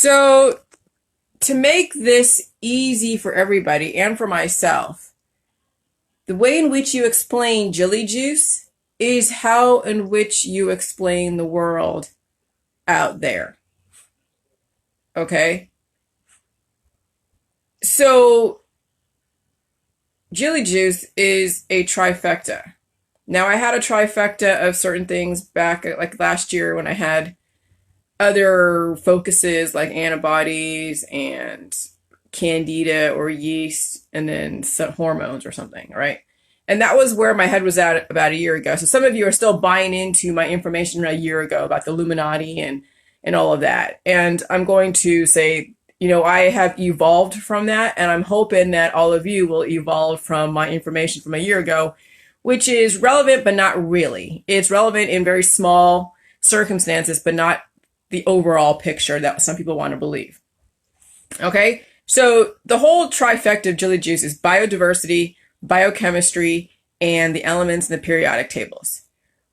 So to make this easy for everybody and for myself, the way in which you explain Jilly juice is how in which you explain the world out there. Okay? So Jilly juice is a trifecta. Now, I had a trifecta of certain things back like last year when I had other focuses like antibodies and candida or yeast and then some hormones or something, right? And that was where my head was at about a year ago. So some of you are still buying into my information a year ago about the Illuminati and all of that. And I'm going to say, I have evolved from that, and I'm hoping that all of you will evolve from my information from a year ago, which is relevant, but not really. It's relevant in very small circumstances, but not the overall picture that some people want to believe. Okay, so the whole trifecta of Jilly juice is biodiversity, biochemistry, and the elements in the periodic tables.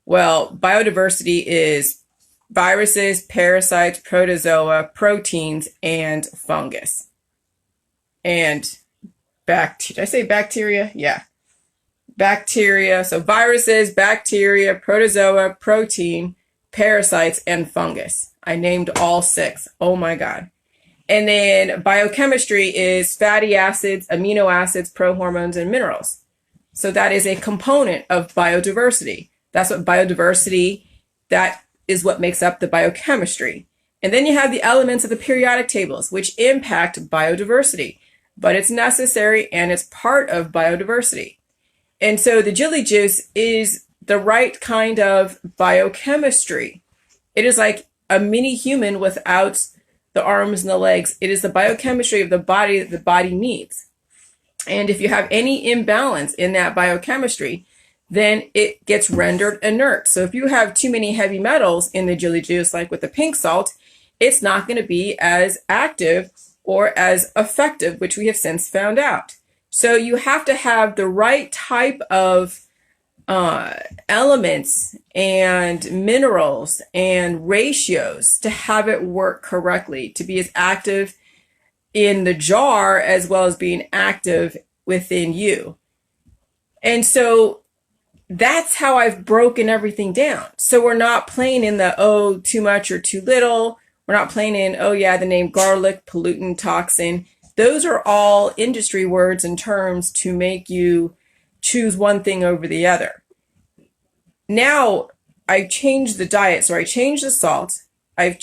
Well, biodiversity is viruses, parasites, protozoa, proteins, and fungus. And did I say bacteria? Yeah. Bacteria. So viruses, bacteria, protozoa, protein, parasites, and fungus. I named all 6. Oh my God. And then biochemistry is fatty acids, amino acids, prohormones, and minerals. So that is a component of biodiversity. That's what biodiversity, that is what makes up the biochemistry. And then you have the elements of the periodic tables, which impact biodiversity, but it's necessary and it's part of biodiversity. And so the Jilly juice is the right kind of biochemistry. It is like a mini human without the arms and the legs. It is the biochemistry of the body that the body needs. And if you have any imbalance in that biochemistry, then it gets rendered inert. So if you have too many heavy metals in the Jilly juice, like with the pink salt, it's not going to be as active or as effective, which we have since found out. So you have to have the right type of elements and minerals and ratios to have it work correctly, to be as active in the jar as well as being active within you. And so that's how I've broken everything down. So we're not playing in the, too much or too little. We're not playing in, the name garlic, pollutant, toxin. Those are all industry words and terms to make you choose one thing over the other. Now I changed the diet. So I changed the salt. I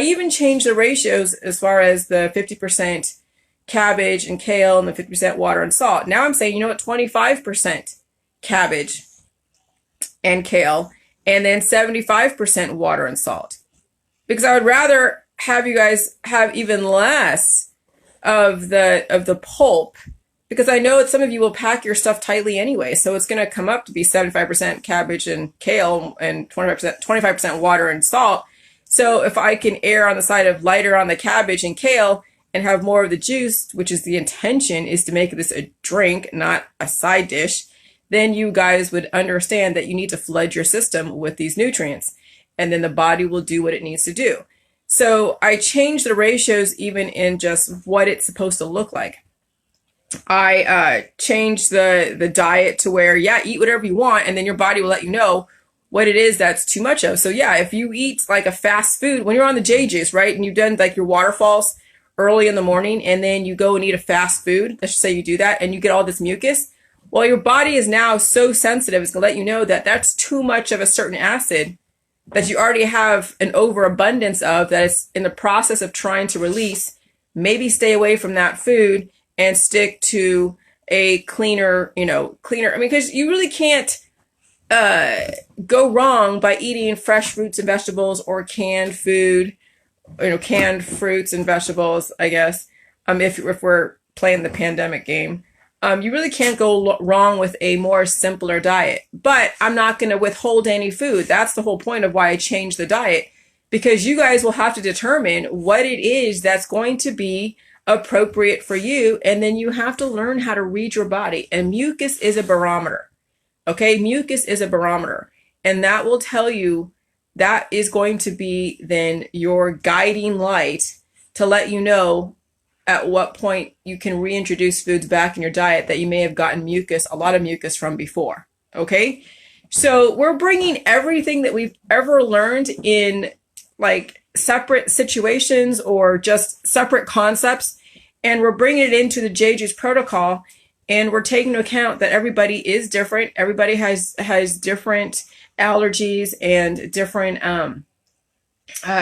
even changed the ratios as far as the 50% cabbage and kale and the 50% water and salt. Now I'm saying, 25% cabbage and kale and then 75% water and salt. Because I would rather have you guys have even less of the pulp, because I know that some of you will pack your stuff tightly anyway. So it's going to come up to be 75% cabbage and kale and 25% water and salt. So if I can err on the side of lighter on the cabbage and kale and have more of the juice, which is the intention, is to make this a drink, not a side dish, then you guys would understand that you need to flood your system with these nutrients, and then the body will do what it needs to do. So I changed the ratios even in just what it's supposed to look like. I changed the diet to where, eat whatever you want, and then your body will let you know what it is that's too much of. So if you eat like a fast food, when you're on the J juice, right, and you've done like your waterfalls early in the morning, and then you go and eat a fast food, let's just say you do that, and you get all this mucus, well, your body is now so sensitive, it's going to let you know that that's too much of a certain acid that you already have an overabundance of, that it's in the process of trying to release. Maybe stay away from that food and stick to a cleaner, because you really can't go wrong by eating fresh fruits and vegetables or canned food, canned fruits and vegetables, I guess, if we're playing the pandemic game. You really can't go wrong with a more simpler diet. But I'm not going to withhold any food. That's the whole point of why I changed the diet, because you guys will have to determine what it is that's going to be appropriate for you. And then you have to learn how to read your body. And mucus is a barometer. Okay, mucus is a barometer. And that will tell you, that is going to be then your guiding light to let you know at what point you can reintroduce foods back in your diet that you may have gotten mucus, a lot of mucus from before. Okay. So we're bringing everything that we've ever learned in like separate situations or just separate concepts, and we're bringing it into the J Juice protocol, and we're taking into account that everybody is different. Everybody has different allergies and different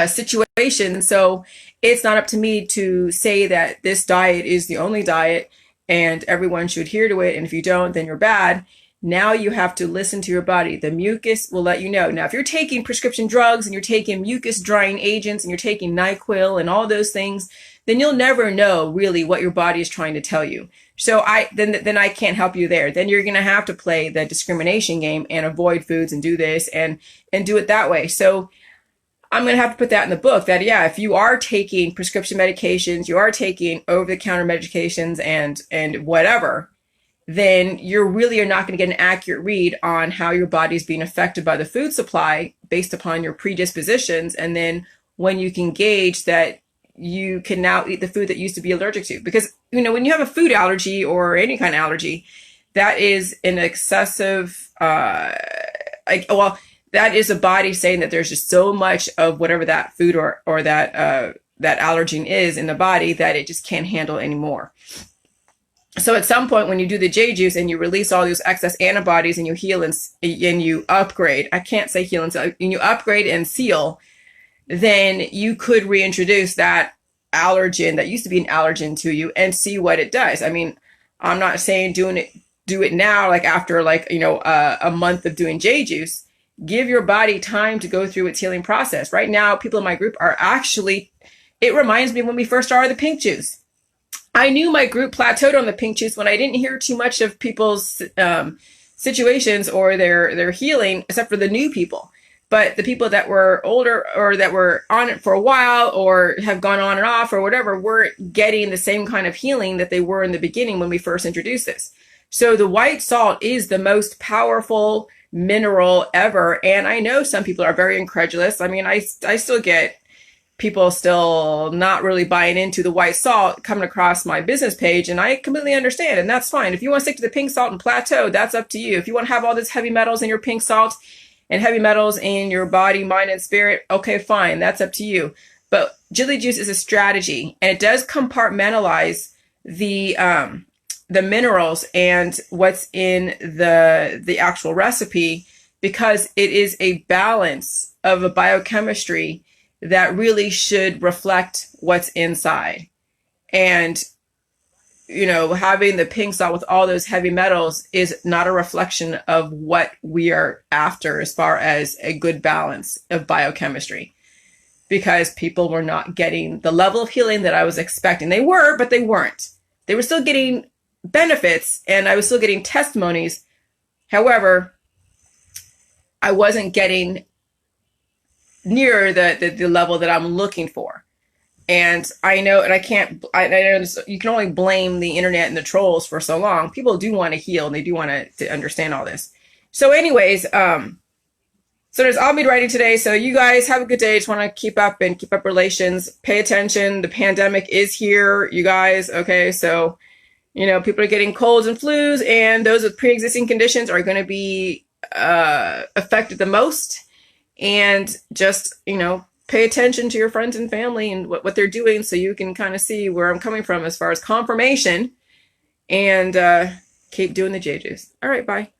situations. So it's not up to me to say that this diet is the only diet and everyone should adhere to it. And if you don't, then you're bad. Now you have to listen to your body. The mucus will let you know. Now, if you're taking prescription drugs and you're taking mucus drying agents and you're taking NyQuil and all those things, then you'll never know really what your body is trying to tell you. So then I can't help you there. Then you're going to have to play the discrimination game and avoid foods and do this and do it that way. So I'm going to have to put that in the book that, yeah, if you are taking prescription medications, you are taking over-the-counter medications and whatever, then you really are not going to get an accurate read on how your body is being affected by the food supply based upon your predispositions. And then when you can gauge that you can now eat the food that you used to be allergic to. Because, you know, when you have a food allergy or any kind of allergy, that is an excessive, that is a body saying that there's just so much of whatever that food or that allergen is in the body that it just can't handle anymore. So at some point when you do the J Juice and you release all those excess antibodies and you heal and you upgrade, I can't say heal and you upgrade and seal, then you could reintroduce that allergen that used to be an allergen to you and see what it does. I mean, I'm not saying do it now, like after a month of doing J Juice. Give your body time to go through its healing process. Right now, people in my group are actually, it reminds me when we first started the pink juice. I knew my group plateaued on the pink juice when I didn't hear too much of people's situations or their healing, except for the new people. But the people that were older or that were on it for a while or have gone on and off or whatever weren't getting the same kind of healing that they were in the beginning when we first introduced this. So the white salt is the most powerful mineral ever. And I know some people are very incredulous. I mean, I still get people still not really buying into the white salt coming across my business page. And I completely understand. And that's fine. If you want to stick to the pink salt and plateau, that's up to you. If you want to have all this heavy metals in your pink salt and heavy metals in your body, mind, and spirit, okay, fine. That's up to you. But Jilly Juice is a strategy, and it does compartmentalize the minerals and what's in the actual recipe, because it is a balance of a biochemistry that really should reflect what's inside. And, you know, having the pink salt with all those heavy metals is not a reflection of what we are after as far as a good balance of biochemistry, because people were not getting the level of healing that I was expecting. They were, but they weren't. They were still getting benefits and I was still getting testimonies. However, I wasn't getting near the level that I'm looking for. And I know, and I know this, you can only blame the internet and the trolls for so long. People do want to heal and they do want to understand all this. So anyways, so there's I'll be writing today. So you guys have a good day. Just want to keep up relations, pay attention. The pandemic is here, you guys. Okay. So, you know, people are getting colds and flus, and those with pre-existing conditions are going to be affected the most. And just, you know, pay attention to your friends and family and what they're doing so you can kind of see where I'm coming from as far as confirmation, and keep doing the J Juice. All right, bye.